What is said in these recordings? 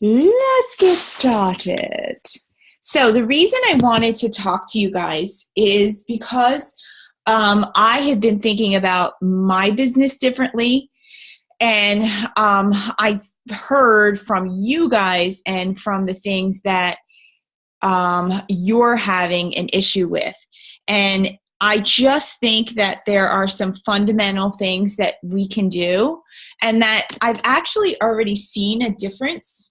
Let's get started. So the reason I wanted to talk to you guys is because I have been thinking about my business differently. And I've heard from you guys and from the things that you're having an issue with. And I just think that there are some fundamental things that we can do, and that I've actually already seen a difference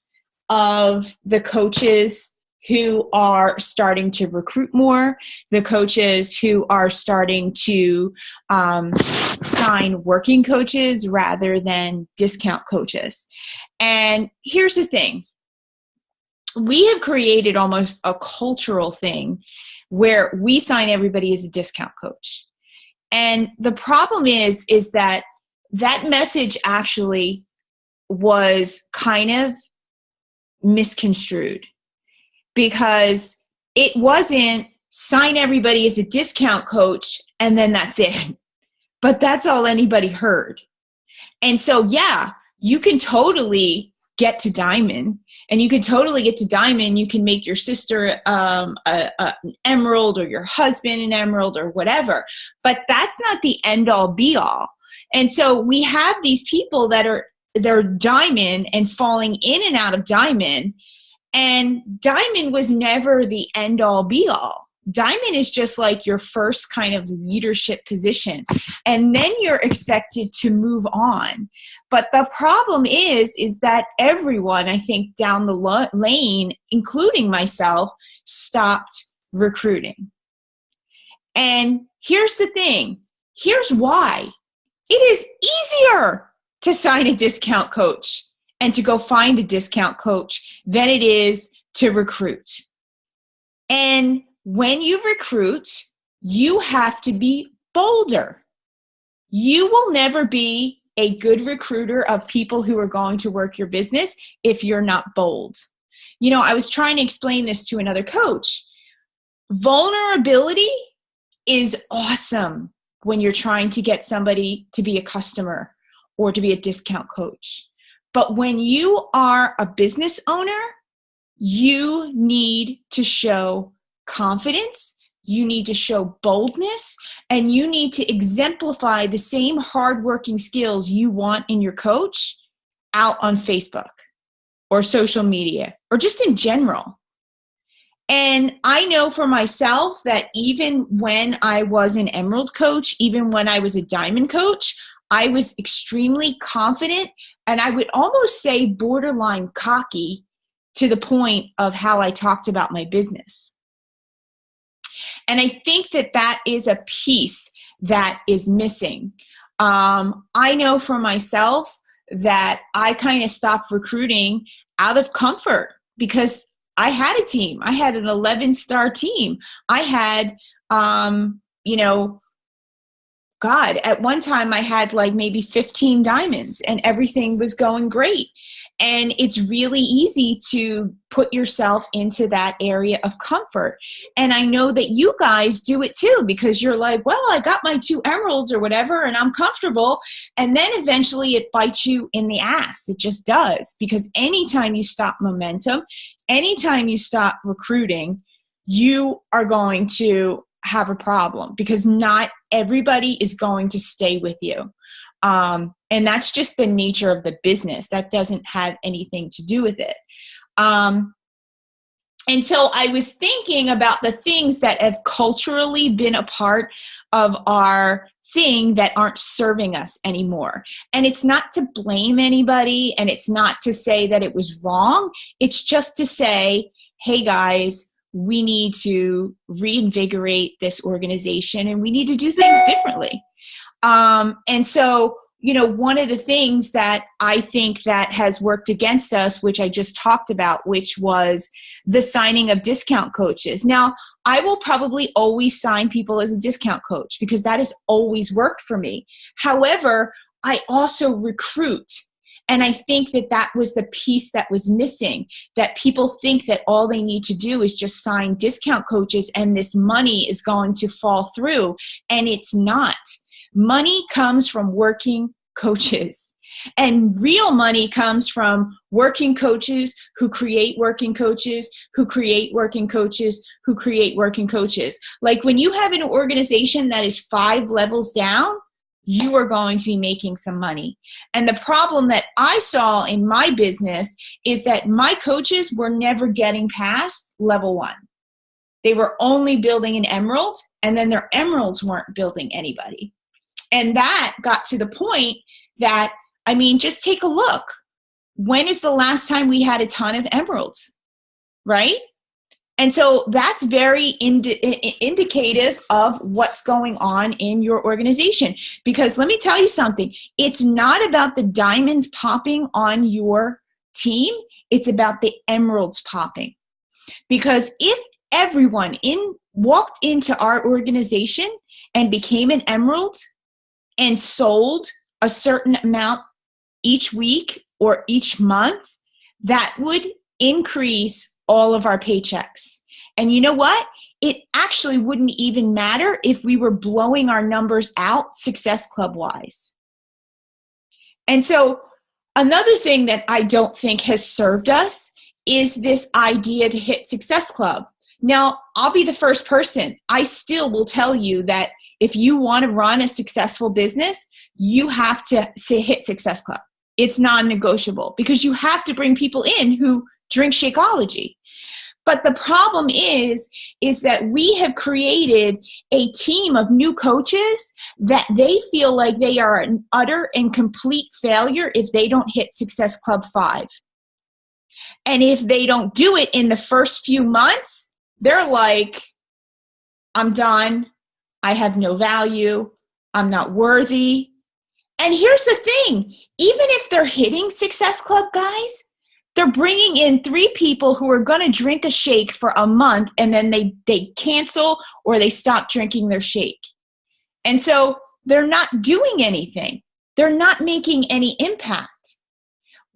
of the coaches who are starting to recruit more, the coaches who are starting to sign working coaches rather than discount coaches. And here's the thing. We have created almost a cultural thing where we sign everybody as a discount coach. And the problem is that message actually was kind of misconstrued, because it wasn't sign everybody as a discount coach and then that's it. But that's all anybody heard. And so, yeah, you can totally get to diamond, and you can totally get to diamond. You can make your sister an emerald, or your husband an emerald, or whatever. But that's not the end all be all. And so we have these people that they're diamond and falling in and out of diamond. And diamond was never the end all be all. Diamond is just like your first kind of leadership position. And then you're expected to move on. But the problem is that everyone, I think, down the lane, including myself, stopped recruiting. And here's the thing. Here's why. It is easier to sign a discount coach and to go find a discount coach than it is to recruit. And when you recruit, you have to be bolder. You will never be a good recruiter of people who are going to work your business if you're not bold. You know, I was trying to explain this to another coach. Vulnerability is awesome when you're trying to get somebody to be a customer or to be a discount coach. But when you are a business owner, you need to show confidence, you need to show boldness, and you need to exemplify the same hardworking skills you want in your coach out on Facebook or social media or just in general. And I know for myself that even when I was an emerald coach, even when I was a diamond coach, I was extremely confident, and I would almost say borderline cocky to the point of how I talked about my business. And I think that is a piece that is missing. I know for myself that I kind of stopped recruiting out of comfort because I had a team. I had an 11-star team. I had, at one time I had like maybe 15 diamonds and everything was going great. And it's really easy to put yourself into that area of comfort. And I know that you guys do it too, because you're like, well, I got my 2 emeralds or whatever, and I'm comfortable. And then eventually it bites you in the ass. It just does. Because anytime you stop momentum, anytime you stop recruiting, you are going to have a problem, because not everybody is going to stay with you. And that's just the nature of the business. That doesn't have anything to do with it. And so I was thinking about the things that have culturally been a part of our thing that aren't serving us anymore. And it's not to blame anybody, and it's not to say that it was wrong. It's just to say, hey guys, we need to reinvigorate this organization and we need to do things differently. And so, one of the things that I think that has worked against us, which I just talked about, which was the signing of discount coaches. Now, I will probably always sign people as a discount coach because that has always worked for me. However, I also recruit. And I think that was the piece that was missing, that people think that all they need to do is just sign discount coaches and this money is going to fall through. And it's not. Money comes from working coaches. And real money comes from working coaches who create working coaches, who create working coaches, who create working coaches. Like when you have an organization that is 5 levels down, you are going to be making some money. And the problem that I saw in my business is that my coaches were never getting past level 1. They were only building an emerald, and then their emeralds weren't building anybody. And that got to the point that, I mean, just take a look. When is the last time we had a ton of emeralds, right? And so that's very indicative of what's going on in your organization. Because let me tell you something. It's not about the diamonds popping on your team. It's about the emeralds popping. Because if everyone walked into our organization and became an emerald and sold a certain amount each week or each month, that would increase all of our paychecks. And you know what? It actually wouldn't even matter if we were blowing our numbers out Success Club wise. And so another thing that I don't think has served us is this idea to hit Success Club. Now, I'll be the first person. I still will tell you that if you want to run a successful business, you have to hit Success Club. It's non-negotiable because you have to bring people in who drink Shakeology. But the problem is that we have created a team of new coaches that they feel like they are an utter and complete failure if they don't hit Success Club 5. And if they don't do it in the first few months, they're like, I'm done. I have no value. I'm not worthy. And here's the thing. Even if they're hitting Success Club, guys, they're bringing in 3 people who are going to drink a shake for a month, and then they cancel or they stop drinking their shake. And so they're not doing anything. They're not making any impact.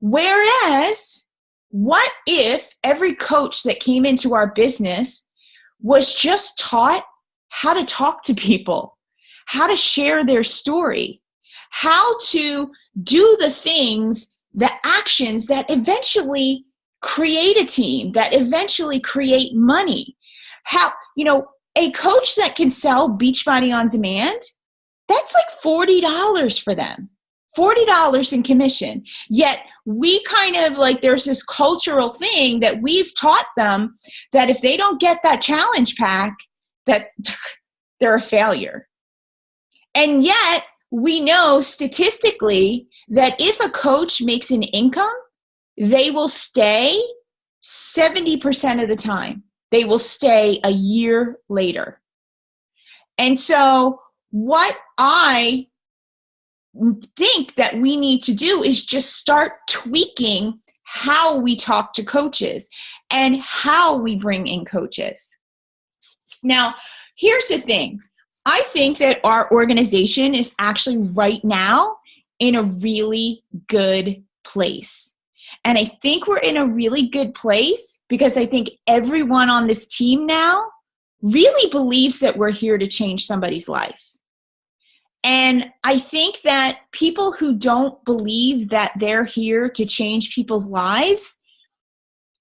Whereas, what if every coach that came into our business was just taught how to talk to people, how to share their story, how to do the things, the actions that eventually create a team, that eventually create money? How, a coach that can sell Beachbody On Demand, that's like $40 for them. $40 in commission. Yet we kind of like, there's this cultural thing that we've taught them that if they don't get that challenge pack, that they're a failure. And yet we know statistically that if a coach makes an income, they will stay 70% of the time. They will stay a year later. And so what I think that we need to do is just start tweaking how we talk to coaches and how we bring in coaches. Now, here's the thing. I think that our organization is actually right now in a really good place. And I think we're in a really good place because I think everyone on this team now really believes that we're here to change somebody's life. And I think that people who don't believe that they're here to change people's lives,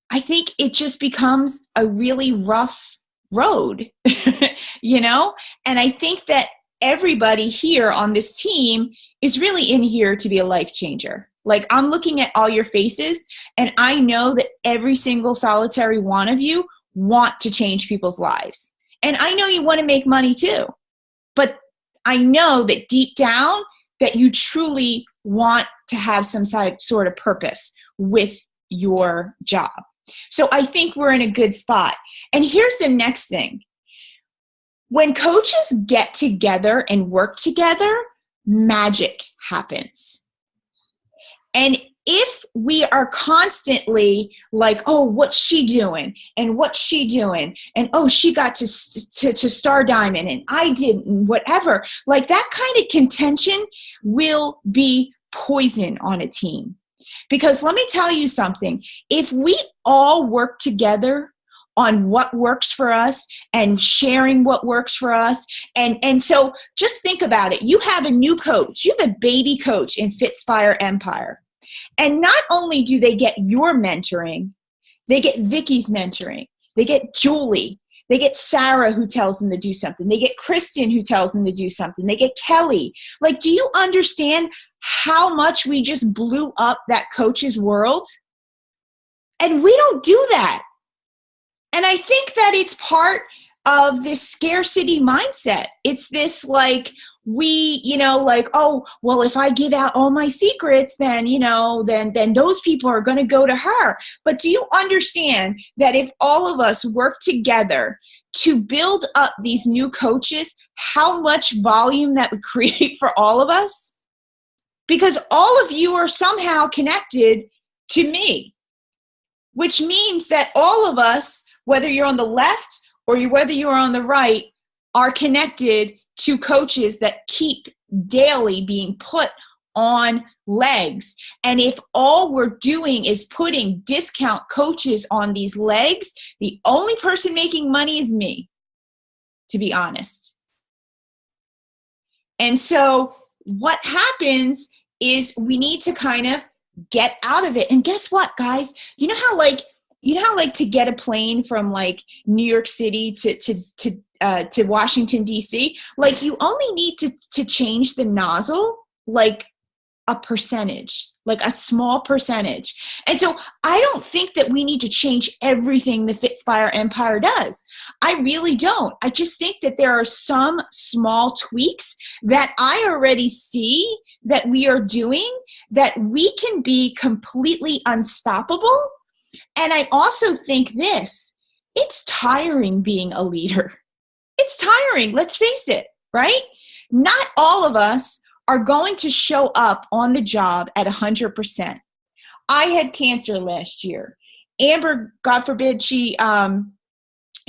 I think it just becomes a really rough road, And I think that everybody here on this team is really in here to be a life changer. Like, I'm looking at all your faces, and I know that every single solitary one of you want to change people's lives. And I know you want to make money too. But I know that deep down that you truly want to have some sort of purpose with your job. So I think we're in a good spot. And here's the next thing. When coaches get together and work together, magic happens. And if we are constantly like, oh, what's she doing? And what's she doing? And oh, she got to Star Diamond and I didn't, whatever. Like, that kind of contention will be poison on a team. Because let me tell you something. If we all work together on what works for us and sharing what works for us. And so just think about it. You have a new coach. You have a baby coach in Fitspire Empire. And not only do they get your mentoring, they get Vicky's mentoring. They get Julie. They get Sarah, who tells them to do something. They get Kristen, who tells them to do something. They get Kelly. Like, do you understand how much we just blew up that coach's world? And we don't do that. And I think that it's part of this scarcity mindset. It's this like, we, like, oh, well, if I give out all my secrets, then, then those people are going to go to her. But do you understand that if all of us work together to build up these new coaches, how much volume that would create for all of us? Because all of you are somehow connected to me, which means that all of us, whether you're on the left or whether you're on the right, are connected to coaches that keep daily being put on legs. And if all we're doing is putting discount coaches on these legs, the only person making money is me, to be honest. And so what happens is we need to kind of get out of it. And guess what, guys? You know how to get a plane from like New York City to Washington, D.C., like you only need to change the nozzle like a percentage, like a small percentage. And so I don't think that we need to change everything the Fitspire Empire does. I really don't. I just think that there are some small tweaks that I already see that we are doing that we can be completely unstoppable. And I also think it's tiring being a leader. It's tiring, let's face it, right? Not all of us are going to show up on the job at 100%. I had cancer last year. Amber, God forbid, she had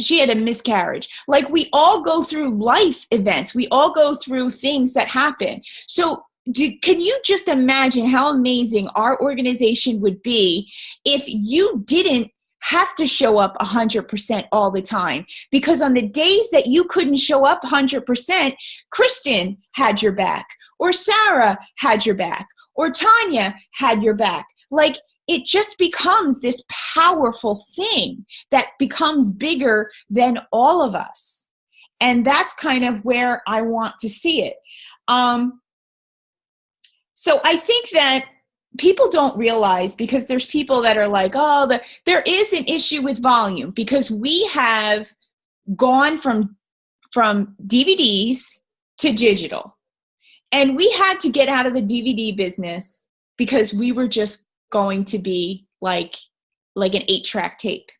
a miscarriage. Like, we all go through life events. We all go through things that happen. So can you just imagine how amazing our organization would be if you didn't have to show up 100% all the time? Because on the days that you couldn't show up 100%, Kristen had your back, or Sarah had your back, or Tanya had your back. Like, it just becomes this powerful thing that becomes bigger than all of us. And that's kind of where I want to see it. So I think that people don't realize, because there's people that are like, oh, there is an issue with volume, because we have gone from DVDs to digital. And we had to get out of the DVD business because we were just going to be like an 8-track tape.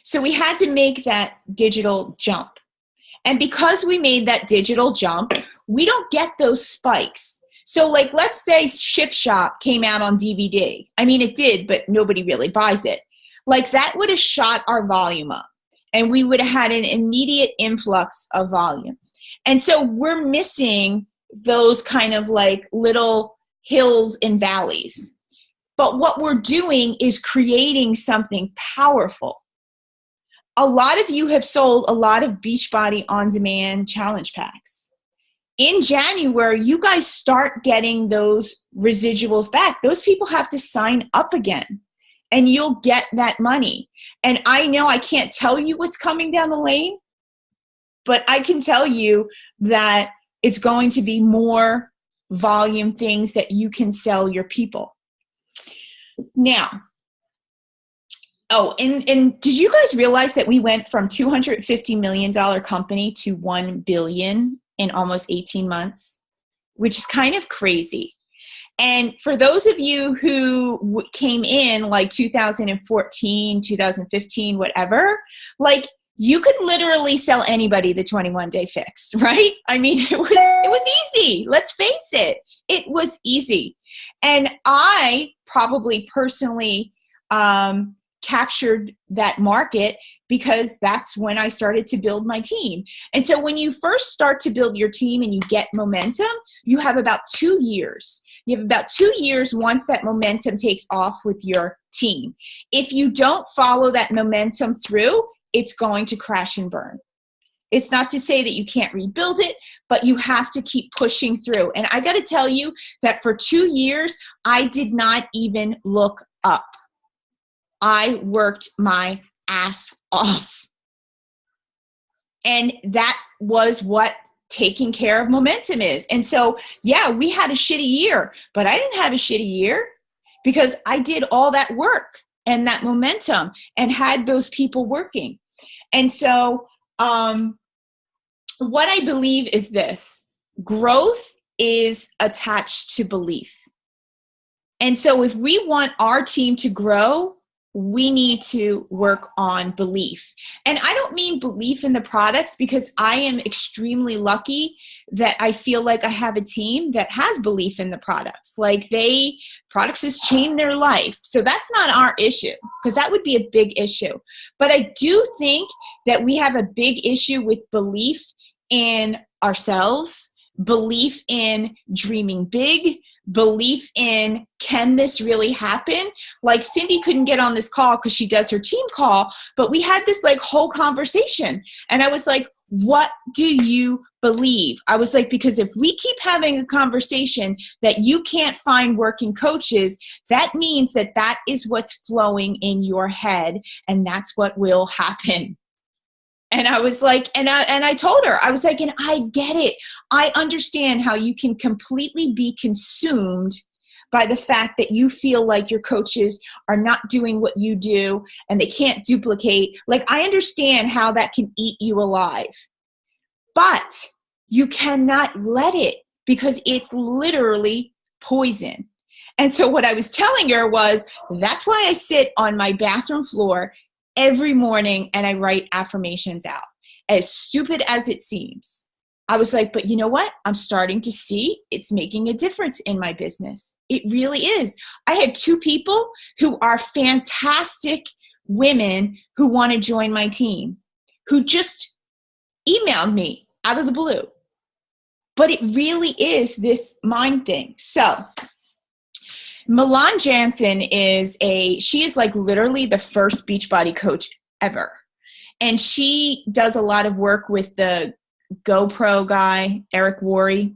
So we had to make that digital jump. And because we made that digital jump, we don't get those spikes. So like, let's say Shift Shop came out on DVD. I mean, it did, but nobody really buys it. Like, that would have shot our volume up, and we would have had an immediate influx of volume. And so we're missing those kind of like little hills and valleys. But what we're doing is creating something powerful. A lot of you have sold a lot of Beachbody on-demand challenge packs. In January, you guys start getting those residuals back. Those people have to sign up again, and you'll get that money. And I know I can't tell you what's coming down the lane, but I can tell you that it's going to be more volume things that you can sell your people. Now, and did you guys realize that we went from $250 million company to $1 billion in almost 18 months, which is kind of crazy. And for those of you who came in like 2014, 2015, whatever, like, you could literally sell anybody the 21-day fix, right? I mean, it was easy. Let's face it. It was easy. And I probably personally captured that market because that's when I started to build my team. And so when you first start to build your team and you get momentum, you have about 2 years You have about 2 years once that momentum takes off with your team. If you don't follow that momentum through, it's going to crash and burn. It's not to say that you can't rebuild it, but you have to keep pushing through. And I got to tell you that for 2 years, I did not even look up. I worked my ass off. And that was what taking care of momentum is. And so, yeah, we had a shitty year, but I didn't have a shitty year because I did all that work and that momentum and had those people working. And so, what I believe is this: growth is attached to belief. And so if we want our team to grow, we need to work on belief. And I don't mean belief in the products, because I am extremely lucky that I feel like I have a team that has belief in the products. Like products has changed their life. So that's not our issue, because that would be a big issue. But I do think that we have a big issue with belief in ourselves, belief in dreaming big, belief in, can this really happen? Like Cindy couldn't get on this call because she does her team call, but we had this like whole conversation. And I was like, what do you believe? I was like, because if we keep having a conversation that you can't find working coaches, that means that that is what's flowing in your head, and that's what will happen. And I was like, and I told her, I was like, and I get it. I understand how you can completely be consumed by the fact that you feel like your coaches are not doing what you do and they can't duplicate. Like, I understand how that can eat you alive. But you cannot let it, because it's literally poison. And so what I was telling her was, that's why I sit on my bathroom floor every morning and I write affirmations out. As stupid as it seems. I was like, but you know what? I'm starting to see it's making a difference in my business. It really is. I had 2 people who are fantastic women who want to join my team, who just emailed me out of the blue. But it really is this mind thing. So Milan Jansen she is like literally the first Beachbody coach ever. And she does a lot of work with the GoPro guy, Eric Worre.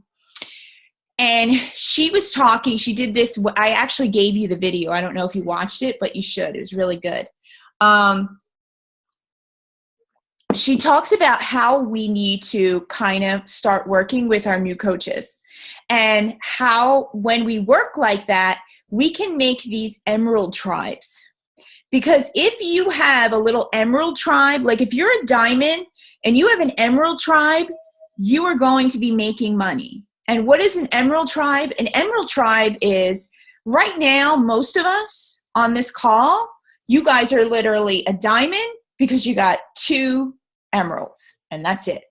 And she was talking, she did this, I actually gave you the video. I don't know if you watched it, but you should. It was really good. She talks about how we need to kind of start working with our new coaches, and how when we work like that, we can make these emerald tribes. Because if you have a little emerald tribe, like if you're a diamond and you have an emerald tribe, you are going to be making money. And what is an emerald tribe? An emerald tribe is, right now, most of us on this call, you guys are literally a diamond because you got 2 emeralds, and that's it.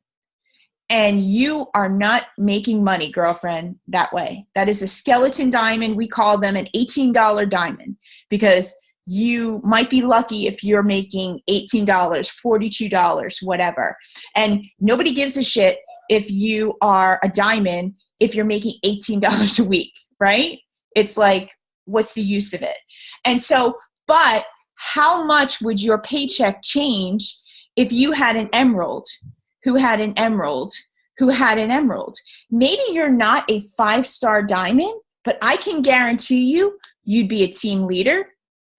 And you are not making money, girlfriend, that way. That is a skeleton diamond. We call them an $18 diamond, because you might be lucky if you're making $18, $42, whatever. And nobody gives a shit if you are a diamond if you're making $18 a week, right? It's like, what's the use of it? And so, but how much would your paycheck change if you had an emerald who had an emerald who had an emerald? Maybe you're not a 5-star diamond, but I can guarantee you'd be a team leader,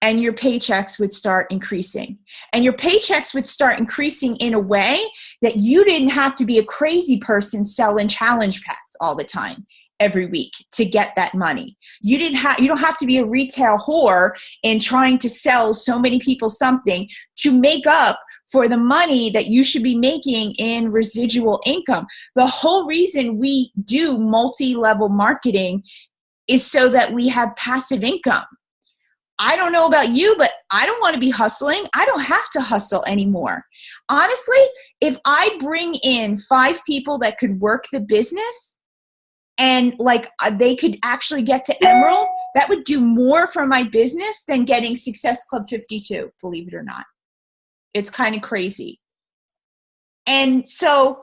and your paychecks would start increasing. And your paychecks would start increasing in a way that you didn't have to be a crazy person selling challenge packs all the time every week to get that money. You don't have to be a retail whore and trying to sell so many people something to make up for the money that you should be making in residual income. The whole reason we do multi-level marketing is so that we have passive income. I don't know about you, but I don't want to be hustling. I don't have to hustle anymore. Honestly, if I bring in 5 people that could work the business and like they could actually get to Emerald, that would do more for my business than getting Success Club 52, believe it or not. It's kind of crazy. And so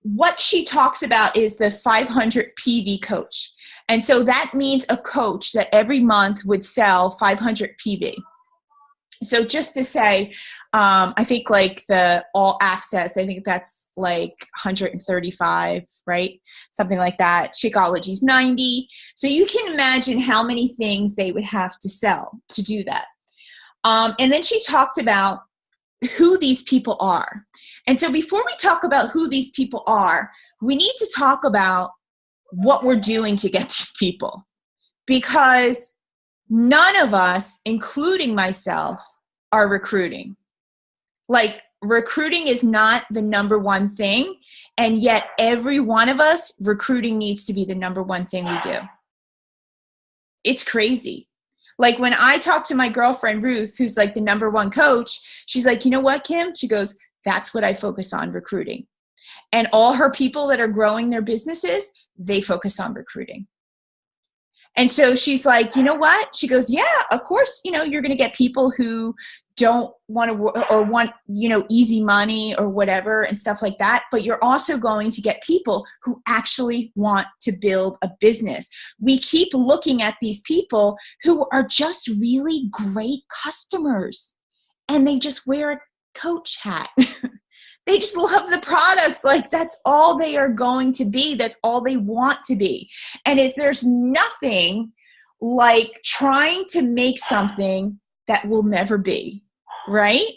what she talks about is the 500 PV coach. And so that means a coach that every month would sell 500 PV. So just to say, I think like the all access, I think that's like 135, right? Something like that. Shakeology's 90. So you can imagine how many things they would have to sell to do that. And then she talked about who these people are. And so before we talk about who these people are, we need to talk about what we're doing to get these people. Because none of us, including myself, are recruiting. Like, recruiting is not the number one thing, and yet every one of us, recruiting needs to be the number one thing we do. It's crazy. Like, when I talk to my girlfriend, Ruth, who's like the number one coach, she's like, you know what, Kim? She goes, that's what I focus on, recruiting. And all her people that are growing their businesses, they focus on recruiting. And so she's like, you know what? She goes, yeah, of course, you know, you're going to get people who don't want to or want, you know, easy money or whatever and stuff like that. But you're also going to get people who actually want to build a business. We keep looking at these people who are just really great customers and they just wear a coach hat. They just love the products. Like, that's all they are going to be. That's all they want to be. And if there's nothing like trying to make something that will never be, right?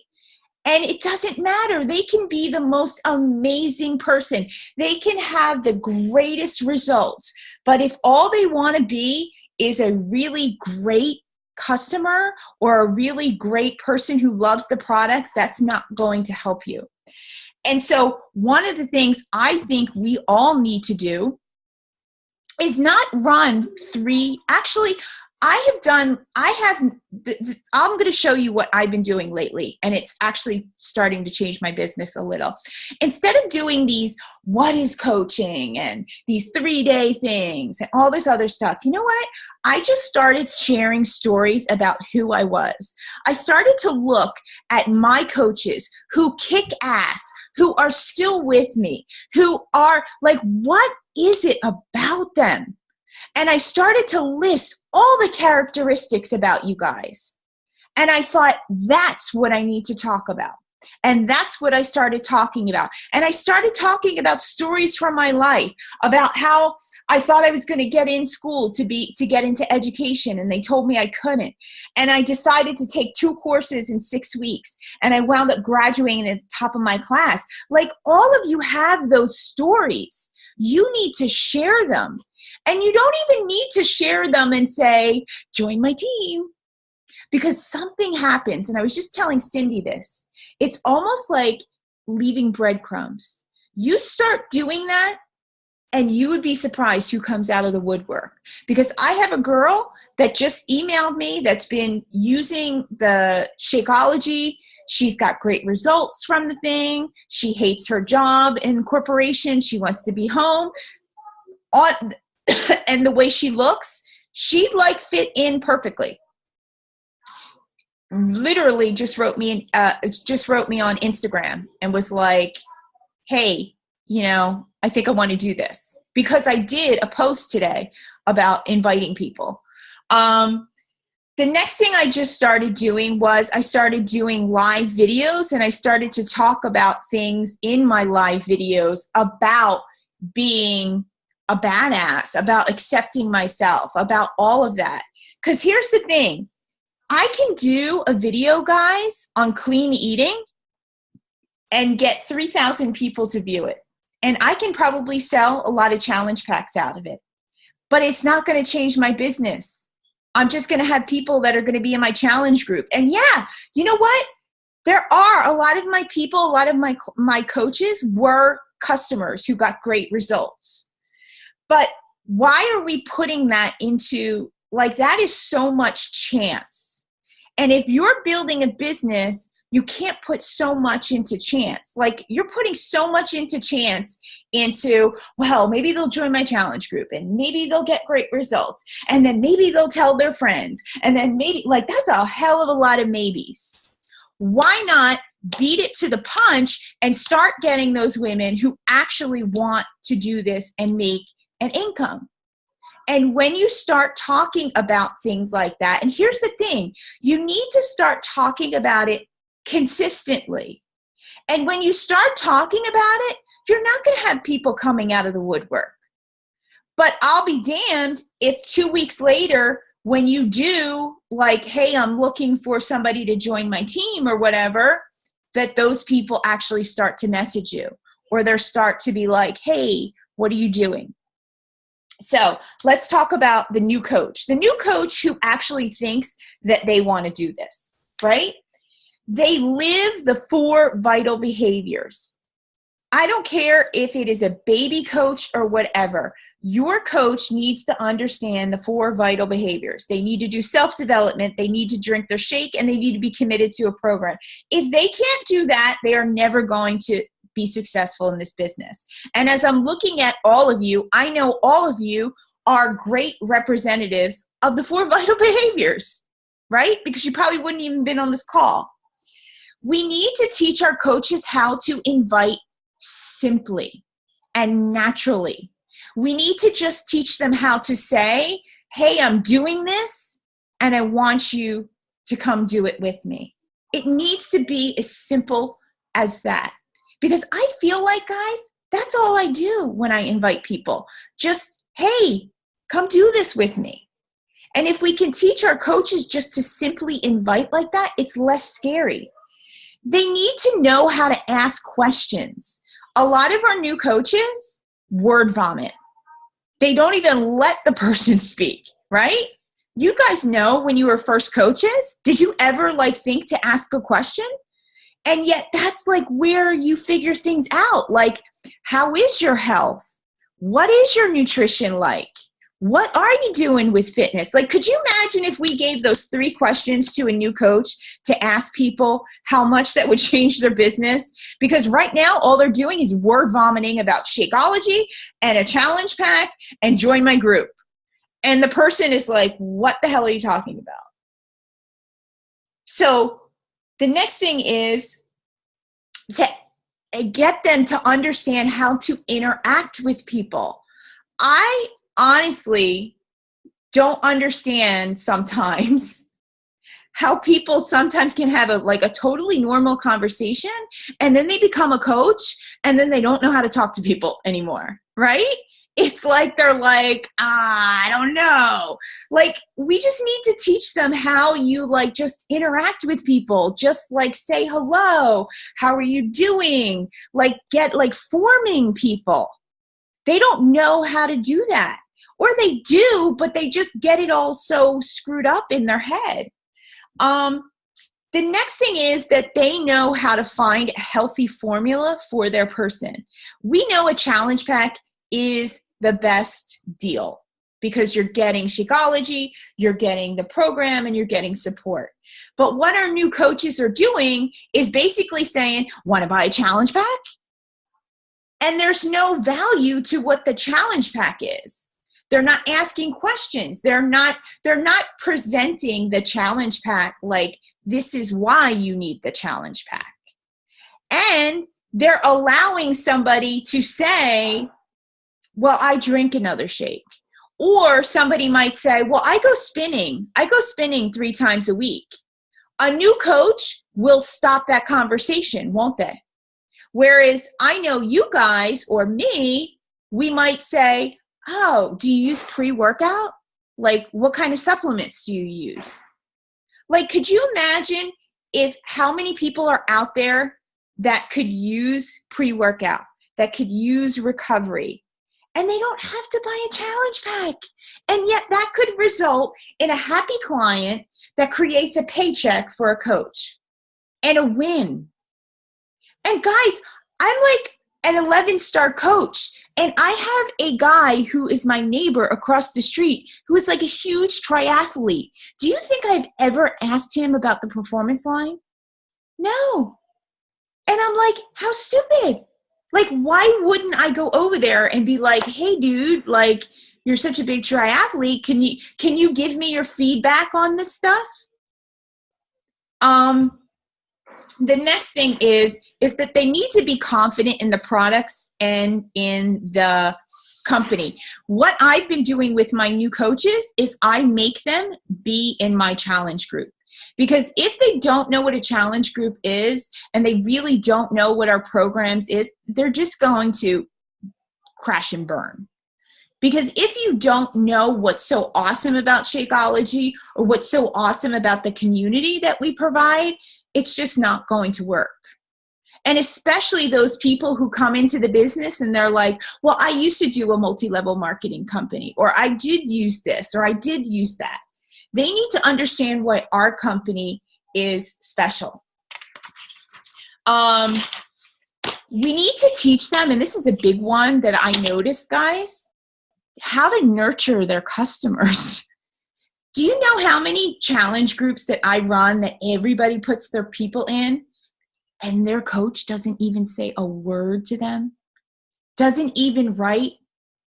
And it doesn't matter. They can be the most amazing person. They can have the greatest results. But if all they want to be is a really great customer or a really great person who loves the products, that's not going to help you. And so one of the things I think we all need to do is not run I'm going to show you what I've been doing lately, and it's actually starting to change my business a little. Instead of doing these, what is coaching and these 3-day things and all this other stuff, you know what? I just started sharing stories about who I was. I started to look at my coaches who kick ass, who are still with me, who are like, what is it about them? And I started to list all the characteristics about you guys. And I thought, that's what I need to talk about. And that's what I started talking about. And I started talking about stories from my life, about how I thought I was going to get in school to get into education, and they told me I couldn't. And I decided to take 2 courses in 6 weeks, and I wound up graduating at the top of my class. Like, all of you have those stories. You need to share them. And you don't even need to share them and say, join my team. Because something happens, and I was just telling Cindy this. It's almost like leaving breadcrumbs. You start doing that, and you would be surprised who comes out of the woodwork. Because I have a girl that just emailed me that's been using the Shakeology. She's got great results from the thing. She hates her job in corporation. She wants to be home. And the way she looks, she'd like fit in perfectly. Literally just wrote me on Instagram and was like, hey, you know, I think I want to do this, because I did a post today about inviting people. The next thing I just started doing was I started doing live videos, and I started to talk about things in my live videos about being a badass, about accepting myself, about all of that. Because here's the thing. I can do a video, guys, on clean eating and get 3,000 people to view it. And I can probably sell a lot of challenge packs out of it. But it's not going to change my business. I'm just going to have people that are going to be in my challenge group. And yeah, you know what? There are a lot of my people, a lot of my coaches were customers who got great results. But why are we putting that into, like, that is so much chance. And if you're building a business, you can't put so much into chance. Like, you're putting so much into chance into, well, maybe they'll join my challenge group, and maybe they'll get great results, and then maybe they'll tell their friends, and then maybe, like, that's a hell of a lot of maybes. Why not beat it to the punch and start getting those women who actually want to do this and make an income? And when you start talking about things like that, and here's the thing, you need to start talking about it consistently. And when you start talking about it, you're not going to have people coming out of the woodwork. But I'll be damned if 2 weeks later, when you do, like, hey, I'm looking for somebody to join my team or whatever, that those people actually start to message you, or they start to be like, hey, what are you doing? So let's talk about the new coach. The new coach who actually thinks that they want to do this, right? They live the 4 vital behaviors. I don't care if it is a baby coach or whatever. Your coach needs to understand the 4 vital behaviors. They need to do self-development, they need to drink their shake, and they need to be committed to a program. If they can't do that, they are never going to be successful in this business. And as I'm looking at all of you, I know all of you are great representatives of the 4 vital behaviors, right? Because you probably wouldn't even been on this call. We need to teach our coaches how to invite simply and naturally. We need to just teach them how to say, hey, I'm doing this and I want you to come do it with me. It needs to be as simple as that. Because I feel like, guys, that's all I do when I invite people. Just, hey, come do this with me. And if we can teach our coaches just to simply invite like that, it's less scary. They need to know how to ask questions. A lot of our new coaches word vomit. They don't even let the person speak, right? You guys know when you were first coaches, did you ever think to ask a question? And yet that's where you figure things out. How is your health? What is your nutrition like? What are you doing with fitness? Could you imagine if we gave those 3 questions to a new coach to ask people how much that would change their business? Because right now, all they're doing is word vomiting about Shakeology and a challenge pack and join my group. And the person is like, what the hell are you talking about? So the next thing is to get them to understand how to interact with people. I honestly don't understand sometimes how people sometimes can have a totally normal conversation and then they become a coach and then they don't know how to talk to people anymore, right? It's they're I don't know. We just need to teach them how you just interact with people. Just say hello. How are you doing? Get forming people. They don't know how to do that. Or they do, but they just get it all so screwed up in their head. The next thing is that they know how to find a healthy formula for their person. We know a challenge pack is the best deal because you're getting Shakeology, you're getting the program, and you're getting support. But what our new coaches are doing is basically saying, want to buy a challenge pack? And there's no value to what the challenge pack is. They're not asking questions. They're not presenting the challenge pack this is why you need the challenge pack. And they're allowing somebody to say, well, I drink another shake. Or somebody might say, well, I go spinning 3 times a week. A new coach will stop that conversation, won't they? Whereas I know you guys or me, we might say, oh, do you use pre-workout? What kind of supplements do you use? Could you imagine how many people are out there that could use pre-workout, that could use recovery, and they don't have to buy a challenge pack. And yet that could result in a happy client that creates a paycheck for a coach and a win. And guys, I'm an 11-star coach. And I have a guy who is my neighbor across the street who is a huge triathlete. Do you think I've ever asked him about the performance line? No. And I'm how stupid. Why wouldn't I go over there and be hey, dude, you're such a big triathlete. Can you give me your feedback on this stuff? The next thing is that they need to be confident in the products and in the company. What I've been doing with my new coaches is I make them be in my challenge group. Because if they don't know what a challenge group is and they really don't know what our programs is, they're just going to crash and burn. Because if you don't know what's so awesome about Shakeology or what's so awesome about the community that we provide, it's just not going to work. And especially those people who come into the business and they're like, well, I used to do a multi-level marketing company, or I did use this, or I did use that. They need to understand why our company is special. We need to teach them, and this is a big one that I noticed, guys, how to nurture their customers. Do you know how many challenge groups that I run that everybody puts their people in and their coach doesn't even say a word to them? Doesn't even write,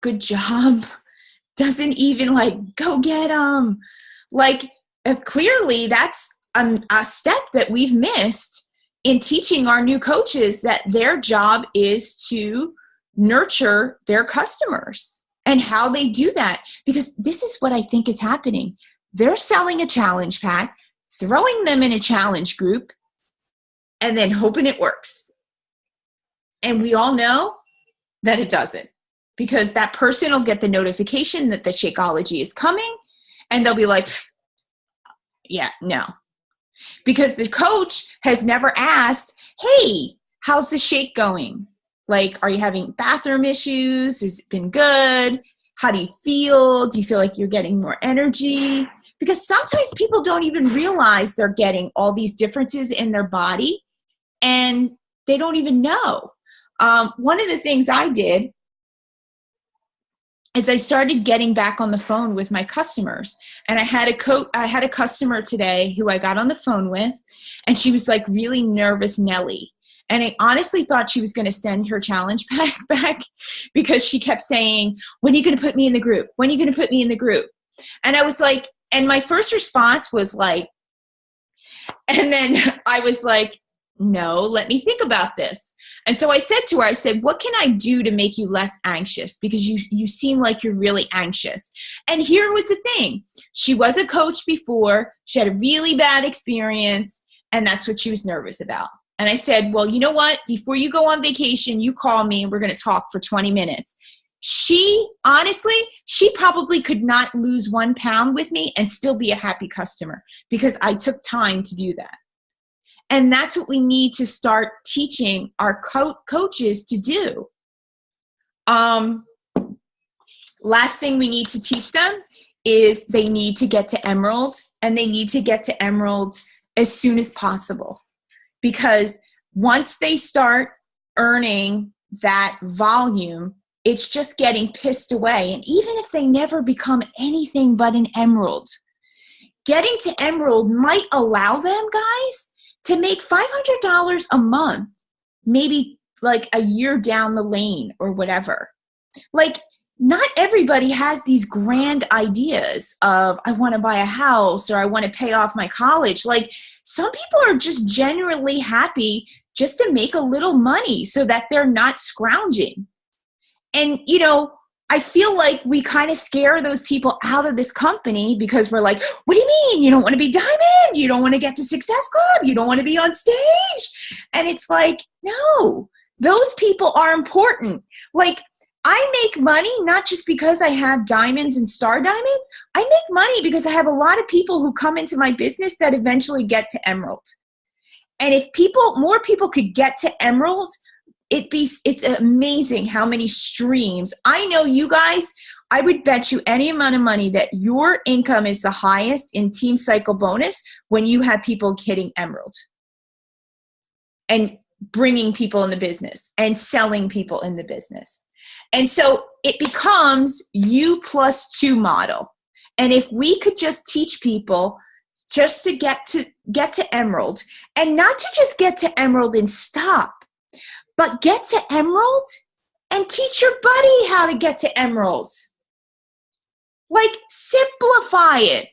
good job. Doesn't even like, go get them. Like, clearly that's a step that we've missed in teaching our new coaches that their job is to nurture their customers and how they do that. Because this is what I think is happening. They're selling a challenge pack, throwing them in a challenge group, and then hoping it works. And we all know that it doesn't, because that person will get the notification that the Shakeology is coming, and they'll be like, yeah, no. Because the coach has never asked, hey, how's the shake going? Like, are you having bathroom issues? Has it been good? How do you feel? Do you feel like you're getting more energy? Because sometimes people don't even realize they're getting all these differences in their body, and they don't even know. One of the things I did is I started getting back on the phone with my customers. And I had a customer today who I got on the phone with, and she was like really nervous Nelly. And I honestly thought she was going to send her challenge pack back because she kept saying, when are you going to put me in the group? When are you going to put me in the group? And I was like, and my first response was like, and then I was like, no, let me think about this. And so I said to her, I said, what can I do to make you less anxious? Because you seem like you're really anxious. And here was the thing. She was a coach before. She had a really bad experience, and that's what she was nervous about. And I said, well, you know what? Before you go on vacation, you call me and we're going to talk for 20 minutes. She probably could not lose 1 pound with me and still be a happy customer because I took time to do that. And that's what we need to start teaching our coaches to do. Last thing we need to teach them is they need to get to Emerald, and they need to get to Emerald as soon as possible. Because once they start earning that volume, it's just getting pissed away. And even if they never become anything but an Emerald, getting to Emerald might allow them, guys, to make $500 a month, maybe like a year down the lane or whatever. Like, not everybody has these grand ideas of, I want to buy a house or I want to pay off my college. Like, some people are just genuinely happy just to make a little money so that they're not scrounging. And, you know, I feel like we kind of scare those people out of this company because we're like, what do you mean? You don't want to be diamond? You don't want to get to Success Club? You don't want to be on stage? And it's like, no, those people are important. Like, I make money not just because I have diamonds and star diamonds. I make money because I have a lot of people who come into my business that eventually get to Emerald. And if more people could get to Emerald, it's amazing how many streams. I know you guys, I would bet you any amount of money that your income is the highest in Team Cycle Bonus when you have people hitting Emerald and bringing people in the business and selling people in the business. And so it becomes U+2 model. And if we could just teach people just to get to Emerald, and not to just get to Emerald and stop, but get to Emerald and teach your buddy how to get to Emerald. Like, simplify it.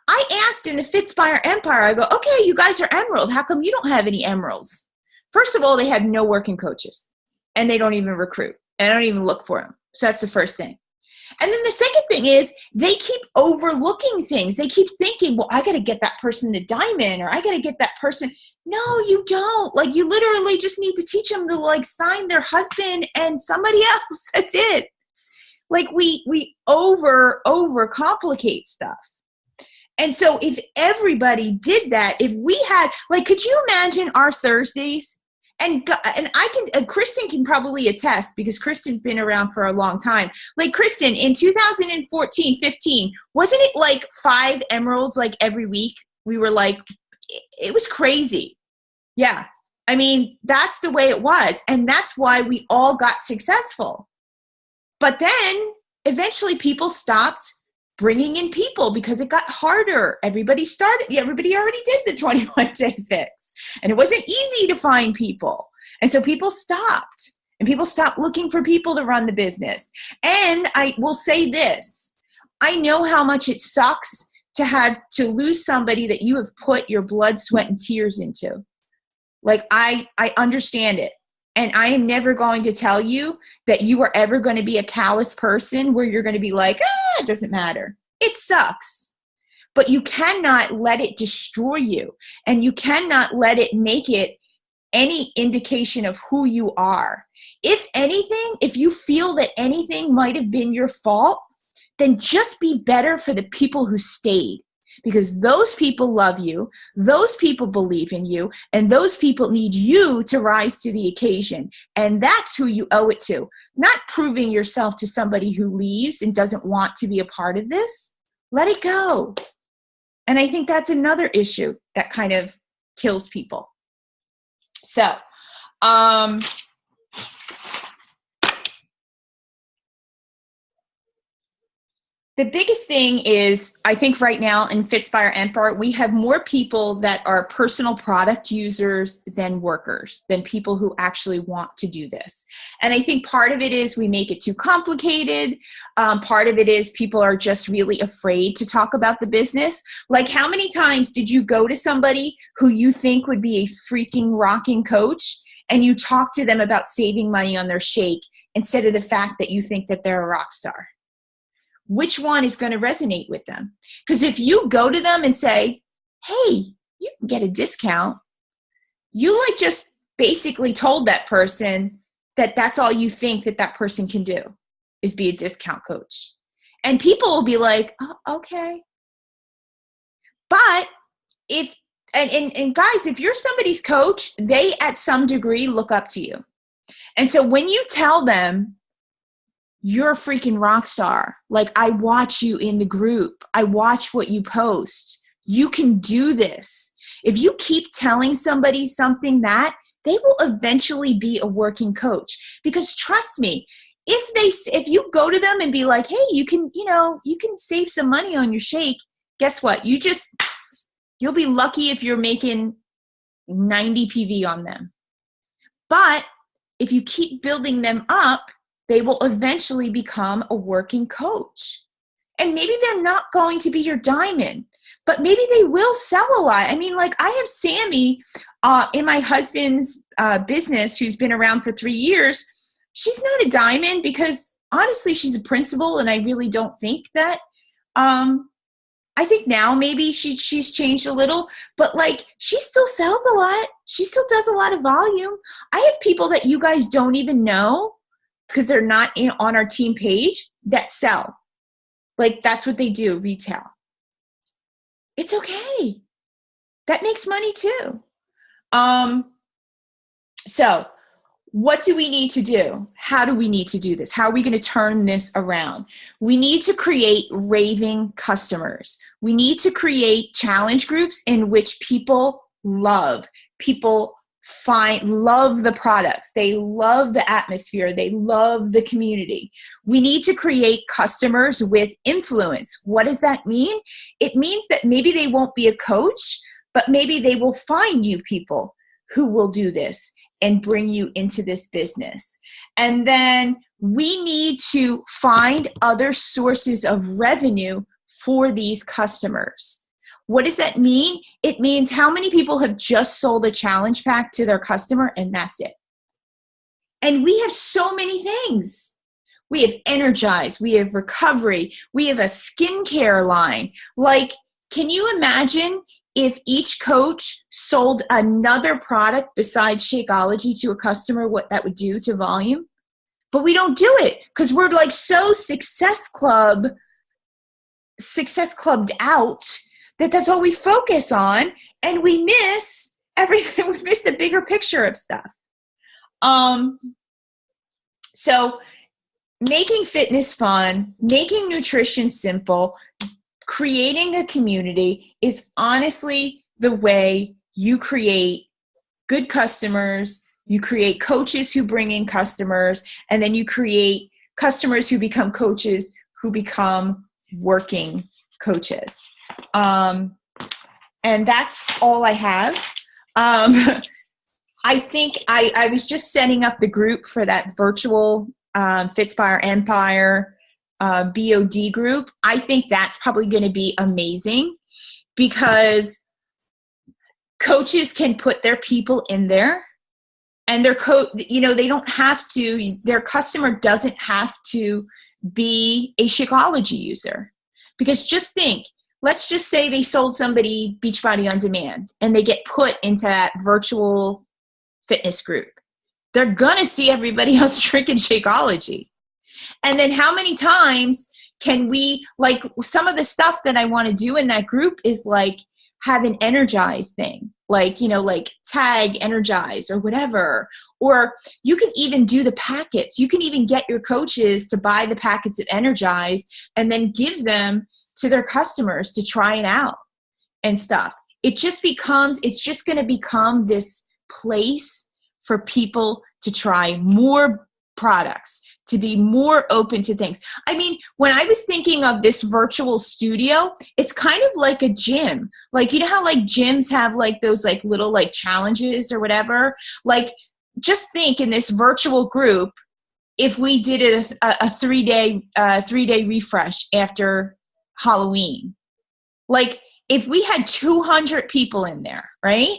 I asked in the Fitspire Empire, I go, okay, you guys are Emerald. How come you don't have any Emeralds? First of all, they have no working coaches, and they don't even recruit, and I don't even look for them. So that's the first thing. And then the second thing is they keep overlooking things. They keep thinking, well, I got to get that person the diamond, or I got to get that person. No, you don't. Like, you literally just need to teach them to like sign their husband and somebody else. That's it. Like we over complicate stuff. And so if everybody did that, if we had, like, could you imagine our Thursdays? And Kristen can probably attest, because Kristen's been around for a long time. Like, Kristen, in 2014, 15, wasn't it like 5 emeralds like every week? We were like, it was crazy. Yeah. I mean, that's the way it was. And that's why we all got successful. But then eventually people stopped bringing in people because it got harder. Everybody already did the 21-day fix, and it wasn't easy to find people. And so people stopped, and people stopped looking for people to run the business. And I will say this, I know how much it sucks to have to lose somebody that you have put your blood, sweat, and tears into. Like, I understand it. And I am never going to tell you that you are ever going to be a callous person where you're going to be like, it doesn't matter. It sucks. But you cannot let it destroy you. And you cannot let it make it any indication of who you are. If anything, if you feel that anything might have been your fault, then just be better for the people who stayed. Because those people love you, those people believe in you, and those people need you to rise to the occasion. And that's who you owe it to. Not proving yourself to somebody who leaves and doesn't want to be a part of this. Let it go. And I think that's another issue that kind of kills people. So, the biggest thing is, I think right now in Fitspire Empire, we have more people that are personal product users than workers, than people who actually want to do this. And I think part of it is we make it too complicated. Part of it is people are just really afraid to talk about the business. Like, how many times did you go to somebody who you think would be a freaking rocking coach and you talk to them about saving money on their shake instead of the fact that you think that they're a rock star? Which one is going to resonate with them? Because if you go to them and say, hey, you can get a discount, you like just basically told that person that that's all you think that that person can do is be a discount coach. And people will be like, oh, okay. But if, and guys, if you're somebody's coach, they at some degree look up to you. And so when you tell them, you're a freaking rock star. Like, I watch you in the group. I watch what you post. You can do this. If you keep telling somebody something that, they will eventually be a working coach. Because trust me, if you go to them and be like, hey, you can save some money on your shake, guess what? You'll be lucky if you're making 90 PV on them. But if you keep building them up, they will eventually become a working coach. And maybe they're not going to be your diamond, but maybe they will sell a lot. I mean, like, I have Sammy in my husband's business who's been around for 3 years. She's not a diamond because honestly, she's a principal, and I really don't think that. I think now maybe she's changed a little, but like, she still sells a lot. She still does a lot of volume. I have people that you guys don't even know, because they're not on our team page, that sell. Like, that's what they do, retail. It's okay. That makes money too. So what do we need to do? How do we need to do this? How are we going to turn this around? We need to create raving customers. We need to create challenge groups in which people love the products. They love the atmosphere. They love the community. We need to create customers with influence. What does that mean? It means that maybe they won't be a coach, but maybe they will find you people who will do this and bring you into this business. And then we need to find other sources of revenue for these customers. What does that mean? It means how many people have just sold a challenge pack to their customer and that's it. And we have so many things. We have Energize, we have Recovery, we have a skincare line. Like, can you imagine if each coach sold another product besides Shakeology to a customer, what that would do to volume? But we don't do it because we're like so success clubbed out that that's all we focus on, and we miss everything. We miss the bigger picture of stuff. So making fitness fun, making nutrition simple, creating a community is honestly the way you create good customers. You create coaches who bring in customers, and then you create customers who become coaches who become working coaches. And that's all I have. I think I was just setting up the group for that virtual Fitspire Empire BOD group. I think that's probably going to be amazing because coaches can put their people in there, and their they don't have to, their customer doesn't have to be a Shakeology user. Because just think, let's just say they sold somebody Beachbody On Demand and they get put into that virtual fitness group. They're going to see everybody else drinking Shakeology. And then how many times can we, like, some of the stuff that I want to do in that group is like have an Energize thing, like, like tag Energize or whatever. Or you can even do the packets. You can even get your coaches to buy the packets of Energize and then give them to their customers to try it out and stuff. It's just going to become this place for people to try more products, to be more open to things. I mean, when I was thinking of this virtual studio, it's kind of like a gym. Like, you know how like gyms have like those like little like challenges or whatever? Like, just think in this virtual group, if we did it a 3-day refresh after Halloween, like if we had 200 people in there, right?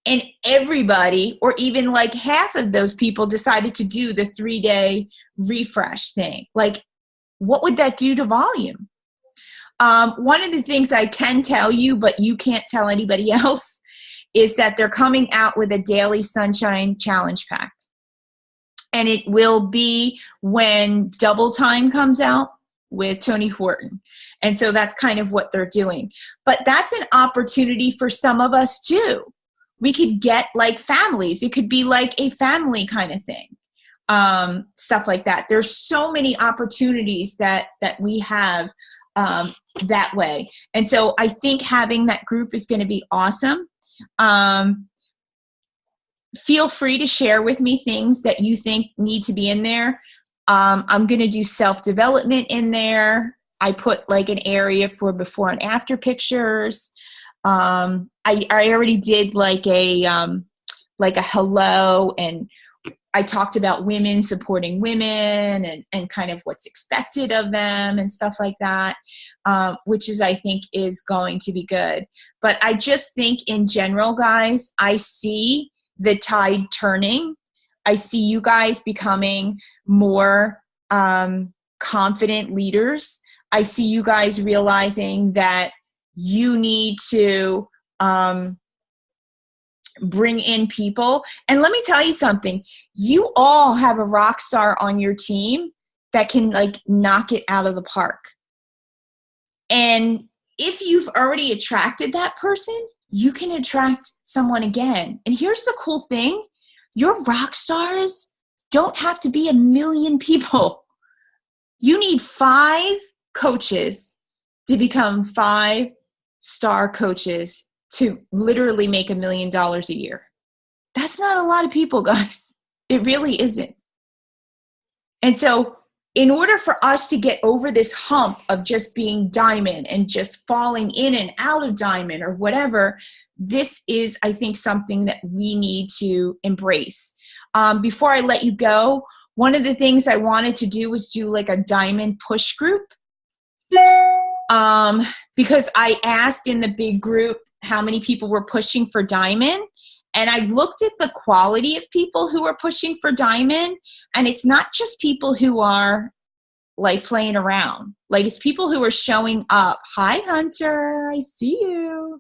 And everybody, or even like half of those people decided to do the 3-day refresh thing. Like, what would that do to volume? One of the things I can tell you, but you can't tell anybody else, is that they're coming out with a Daily Sunshine Challenge Pack. And it will be when Double Time comes out with Tony Horton. And so that's kind of what they're doing. But that's an opportunity for some of us too. We could get like families. It could be like a family kind of thing. Stuff like that. There's so many opportunities that we have that way. And so I think having that group is going to be awesome. Feel free to share with me things that you think need to be in there. I'm going to do self-development in there. I put like an area for before and after pictures. I already did like a hello, and I talked about women supporting women and kind of what's expected of them and stuff like that, which is, I think, is going to be good. But I just think in general, guys, I see the tide turning. I see you guys becoming more confident leaders. I see you guys realizing that you need to bring in people. And let me tell you something. You all have a rock star on your team that can like knock it out of the park. And if you've already attracted that person, you can attract someone again. And here's the cool thing. Your rock stars don't have to be 1 million people. You need 5 coaches to become 5-star coaches to literally make $1 million a year. That's not a lot of people, guys. It really isn't. And so in order for us to get over this hump of just being diamond and just falling in and out of diamond or whatever, this is, I think, something that we need to embrace. Before I let you go, one of the things I wanted to do was do like a diamond push group. Because I asked in the big group how many people were pushing for diamond, and I looked at the quality of people who are pushing for diamond, and it's not just people who are like playing around. Like it's people who are showing up. Hi, Hunter, I see you.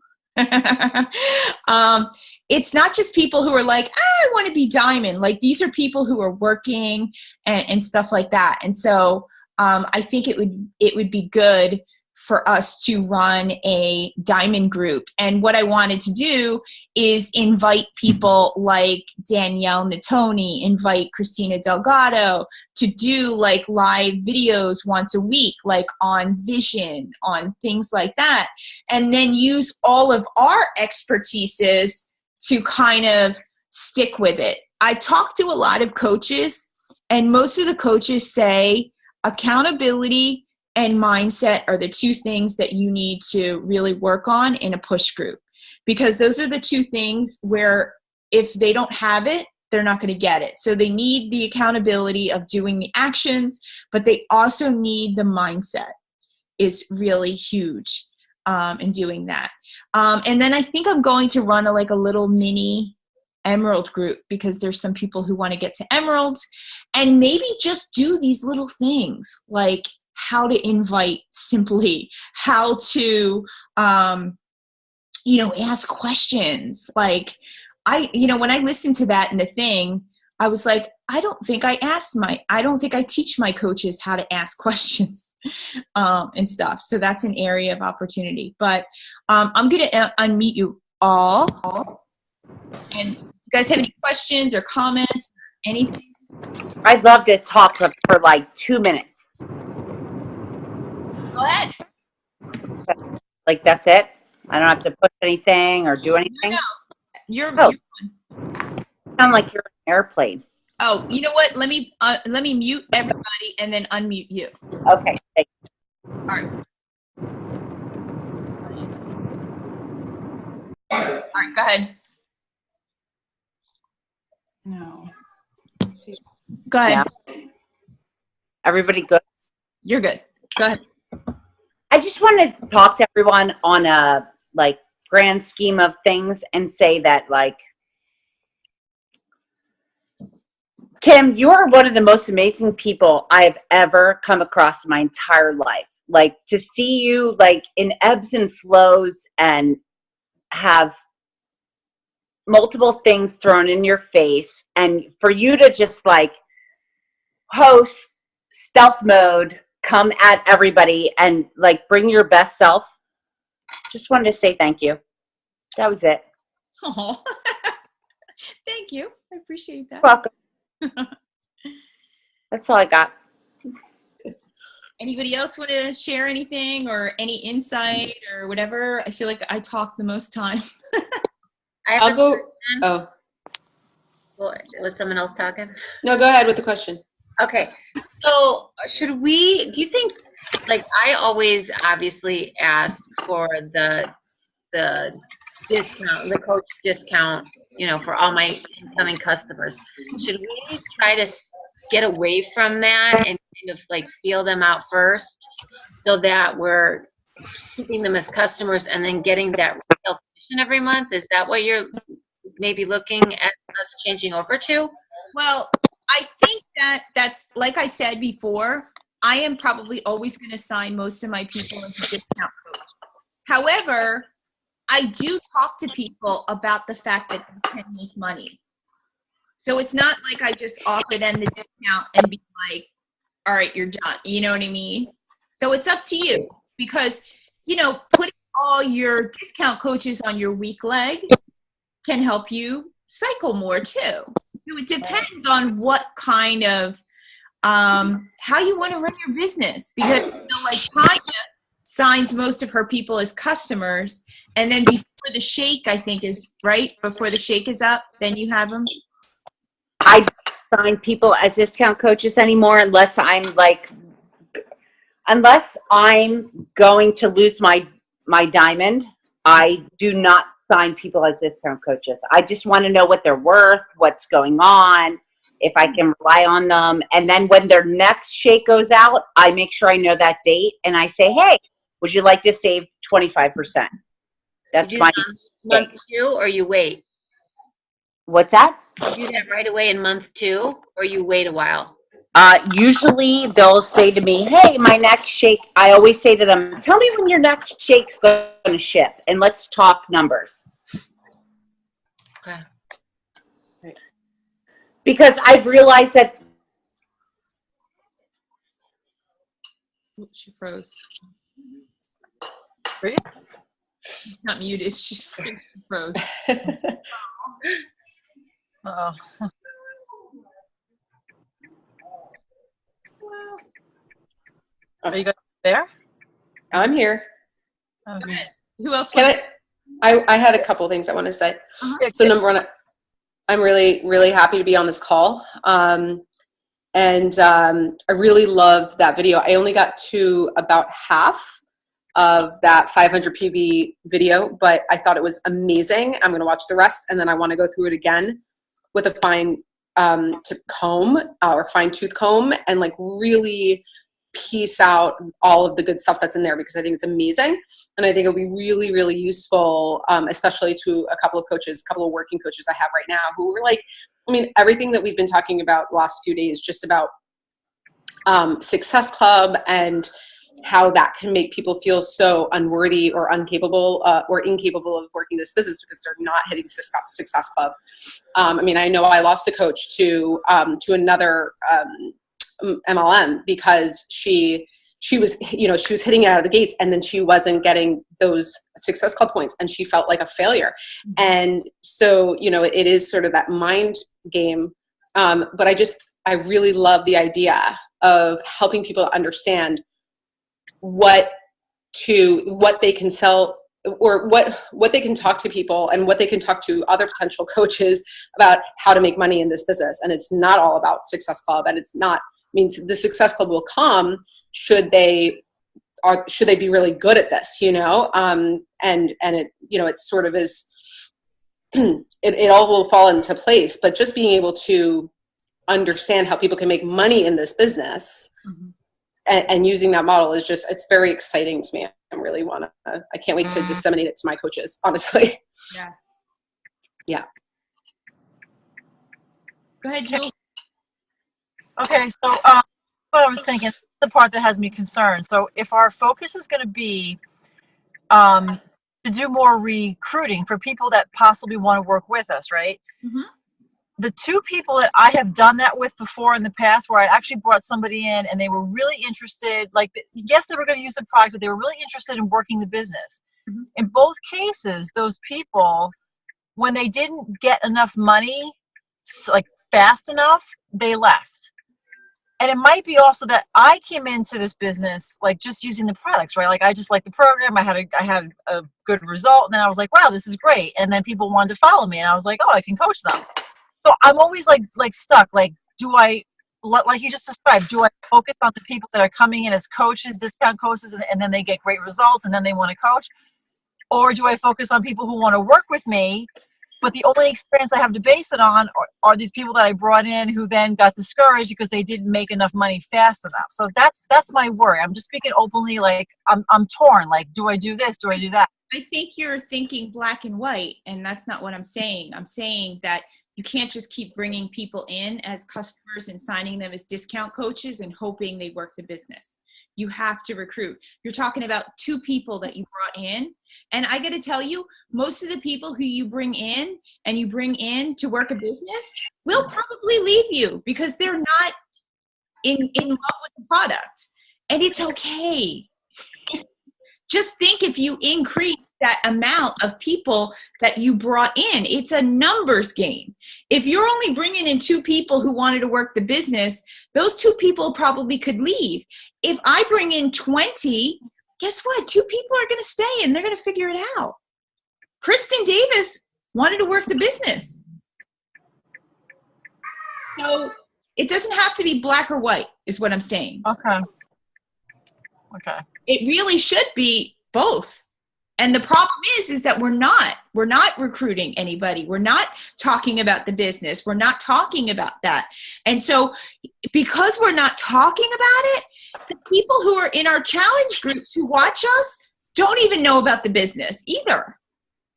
It's not just people who are like, I want to be diamond. Like these are people who are working and stuff like that. And so I think it would be good for us to run a diamond group. And what I wanted to do is invite people like Danielle Natoni, invite Christina Delgado to do like live videos once a week, like on vision, on things like that. And then use all of our expertises to kind of stick with it. I've talked to a lot of coaches, and most of the coaches say accountability and mindset are the two things that you need to really work on in a push group, because those are the two things where if they don't have it, they're not going to get it. So they need the accountability of doing the actions, but they also need the mindset is really huge in doing that. And then I think I'm going to run a little mini Emerald group, because there's some people who want to get to Emerald, and maybe just do these little things like how to invite simply, how to, ask questions. Like when I listened to that in the thing, I was like, I don't think I teach my coaches how to ask questions and stuff. So that's an area of opportunity, but I'm going to unmute you all. And you guys have any questions or comments, anything? I'd love to talk for like 2 minutes. Go ahead. Like that's it? I don't have to push anything or do anything? No. You're sound like you're in an airplane. Oh, you know what? Let me mute everybody and then unmute you. Okay. Thank you. All right. All right, go ahead. No. Go ahead. Yeah. Everybody good? You're good. Go ahead. I just wanted to talk to everyone on a grand scheme of things and say that Kim, you are one of the most amazing people I've ever come across in my entire life. Like to see you in ebbs and flows and have multiple things thrown in your face, and for you to just host stealth mode, come at everybody and bring your best self. Just wanted to say thank you. That was it. Oh, thank you. I appreciate that. You're welcome. That's all I got. Anybody else want to share anything or any insight or whatever? I feel like I talk the most time. I'll go. Oh. Well, was someone else talking? No, go ahead with the question. Okay. So do you think, I always obviously ask for the discount, the coach discount, for all my incoming customers. Should we try to get away from that and kind of feel them out first, so that we're keeping them as customers and then getting that retail commission every month? Is that what you're maybe looking at us changing over to? Well, I think that's like I said before, I am probably always going to sign most of my people as a discount coach. However, I do talk to people about the fact that they can make money. So it's not like I just offer them the discount and be like, all right, you're done. You know what I mean? So it's up to you, because, putting all your discount coaches on your weak leg can help you cycle more too. So it depends on what kind of, how you want to run your business, because Tanya signs most of her people as customers, and then before the shake, I think is right, before the shake is up, then you have them. I don't sign people as discount coaches anymore unless I'm going to lose my diamond. I do not sign people as discount coaches. I just want to know what they're worth, what's going on, if I can rely on them. And then when their next shake goes out, I make sure I know that date and I say, hey, would you like to save 25%? That's my month 2, or you wait? What's that? You do that right away in month 2, or you wait a while? Usually they'll say to me, hey, my next shake, I always say to them, tell me when your next shake's going to ship and let's talk numbers. Okay. Because I've realized that. She froze. She's not muted. She froze. Uh-oh. Are you guys there? I'm here. Okay. Who else? Can I had a couple things I want to say. So number one, I'm really, really happy to be on this call. I really loved that video. I only got to about half of that 500 PV video, but I thought it was amazing. I'm going to watch the rest, and then I want to go through it again with a fine tooth comb and like really piece out all of the good stuff that's in there, because I think it's amazing. And I think it'll be really, really useful, especially to a couple of working coaches I have right now who were like, I mean, everything that we've been talking about the last few days, just about Success Club and how that can make people feel so unworthy or incapable of working this business because they're not hitting Success Club. I mean, I know I lost a coach to another MLM because she was hitting it out of the gates, and then she wasn't getting those Success Club points, and she felt like a failure. Mm-hmm. And so, it is sort of that mind game. But I really love the idea of helping people understand what they can sell, or what they can talk to people, and what they can talk to other potential coaches about how to make money in this business. And it's not all about Success Club, and the Success Club will come should they be really good at this, and it sort of is, it all will fall into place. But just being able to understand how people can make money in this business, mm-hmm. and using that model is it's very exciting to me. I can't wait to disseminate it to my coaches, honestly. Yeah. Yeah. Go ahead, Jill. Okay, so what I was thinking, the part that has me concerned. So if our focus is going to be to do more recruiting for people that possibly want to work with us, right? Mm-hmm. The two people that I have done that with before in the past, where I actually brought somebody in and they were really interested, yes, they were going to use the product, but they were really interested in working the business. Mm-hmm. In both cases, those people, when they didn't get enough money, fast enough, they left. And it might be also that I came into this business just using the products, right? I just liked the program. I had a good result, and then I was like, wow, this is great. And then people wanted to follow me, and I was like, oh, I can coach them. So I'm always stuck. Do I, like you just described, do I focus on the people that are coming in as coaches, discount coaches, and then they get great results, and then they want to coach? Or do I focus on people who want to work with me, but the only experience I have to base it on are these people that I brought in who then got discouraged because they didn't make enough money fast enough? So that's my worry. I'm just speaking openly. I'm torn. Do I do this? Do I do that? I think you're thinking black and white, and that's not what I'm saying. I'm saying that you can't just keep bringing people in as customers and signing them as discount coaches and hoping they work the business. You have to recruit. You're talking about two people that you brought in. And I got to tell you, most of the people who you bring in to work a business will probably leave you because they're not in love with the product. And it's okay. Just think if you increase that amount of people that you brought in, it's a numbers game. If you're only bringing in two people who wanted to work the business, those two people probably could leave. If I bring in 20, guess what? Two people are going to stay and they're going to figure it out. Kristen Davis wanted to work the business. So it doesn't have to be black or white is what I'm saying. Okay. It really should be both. And the problem is that we're not recruiting anybody. We're not talking about the business. We're not talking about that. And so because we're not talking about it, the people who are in our challenge groups who watch us don't even know about the business either.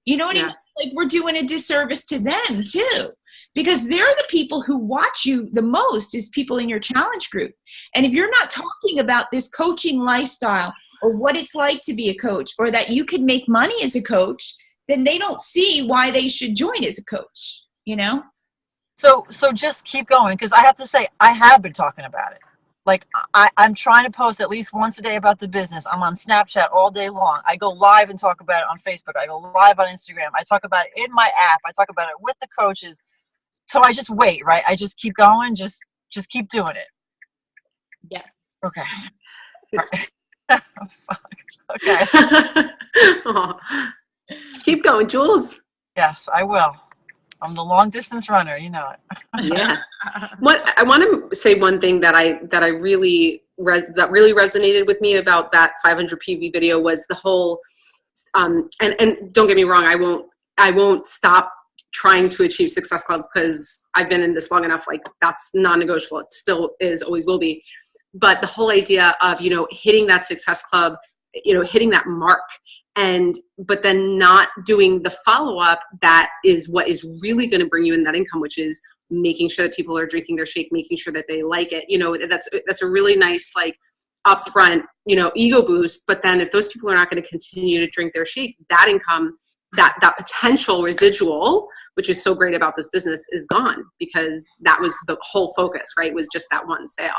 You know what I mean? like we're doing a disservice to them too, because they're the people who watch you the most is people in your challenge group. And if you're not talking about this coaching lifestyle or what it's like to be a coach or that you can make money as a coach, then they don't see why they should join as a coach, you know? So just keep going, because I have to say, I have been talking about it. Like, I'm trying to post at least once a day about the business. I'm on Snapchat all day long. I go live and talk about it on Facebook. I go live on Instagram. I talk about it in my app. I talk about it with the coaches. So I just wait, right? I just keep going. Just keep doing it. Yes. Okay. Right. Oh, fuck. Okay. Aw. Keep going, Jules. Yes, I will. I'm the long distance runner. You know it. Yeah. What I want to say one thing that I really resonated with me about that 500 PV video was the whole and don't get me wrong, I won't stop trying to achieve Success Club because I've been in this long enough. Like, that's non-negotiable. It still is, always will be. But the whole idea of, you know, hitting that Success Club, you know, hitting that mark, but then not doing the follow-up that is what is really going to bring you in that income, which is making sure that people are drinking their shake, making sure that they like it. You know, that's a really nice, like, upfront, you know, ego boost. But then if those people are not going to continue to drink their shake, that income, that potential residual, which is so great about this business, is gone, because that was the whole focus, right? Was just that one sale.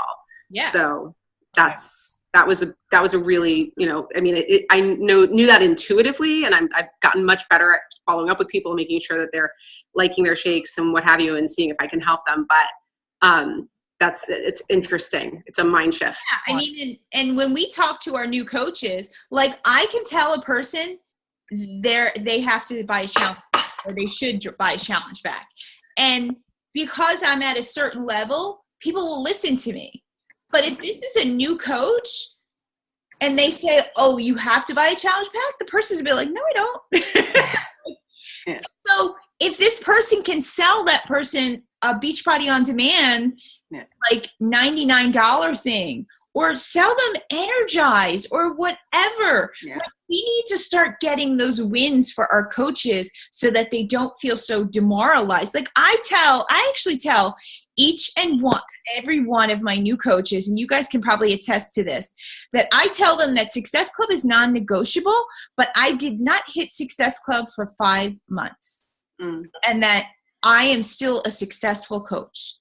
Yeah. So that was a really, you know, I mean, I knew that intuitively, and I've gotten much better at following up with people, making sure that they're liking their shakes and what have you, and seeing if I can help them. But it's interesting. It's a mind shift. Yeah, I mean, and when we talk to our new coaches, like, I can tell a person they have to buy a challenge, or they should buy a challenge back. And because I'm at a certain level, people will listen to me. But if this is a new coach and they say, oh, you have to buy a challenge pack, the person's gonna be like, no, I don't. Yeah. So if this person can sell that person a Beachbody On Demand, like $99 thing, or sell them Energize or whatever. Yeah. Like, we need to start getting those wins for our coaches so that they don't feel so demoralized. Like, I actually tell every one of my new coaches, and you guys can probably attest to this, that I tell them that Success Club is non-negotiable, but I did not hit Success Club for 5 months. And that I am still a successful coach.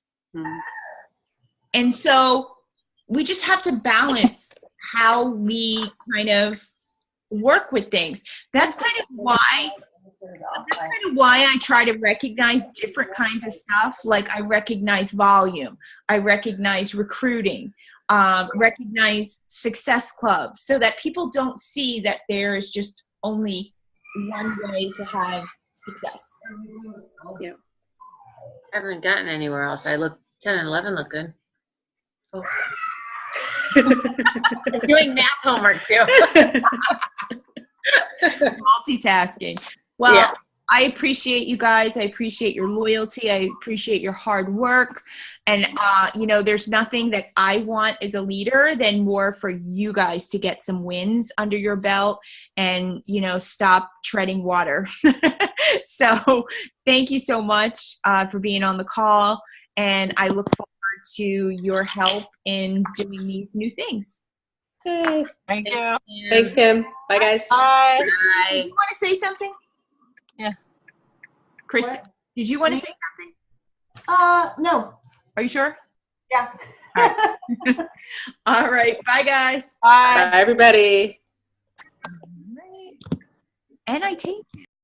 And so we just have to balance how we kind of work with things. That's kind of why I try to recognize different kinds of stuff. Like, I recognize volume, I recognize recruiting, recognize Success Club, so that people don't see that there is just only one way to have success. Yeah. I haven't gotten anywhere else. 10 and 11 look good. Oh. I'm doing math homework too. Multitasking. Well, Yeah. I appreciate you guys. I appreciate your loyalty. I appreciate your hard work. And, you know, there's nothing that I want as a leader than more for you guys to get some wins under your belt and, you know, stop treading water. So thank you so much for being on the call. And I look forward to your help in doing these new things. Okay. Thank you. Thanks, Kim. Bye, guys. Bye. Bye. You want to say something? Yeah. Chris, did you want to say something? No. Are you sure? Yeah. All right. Bye, guys. Bye. Bye, everybody. All right. And I take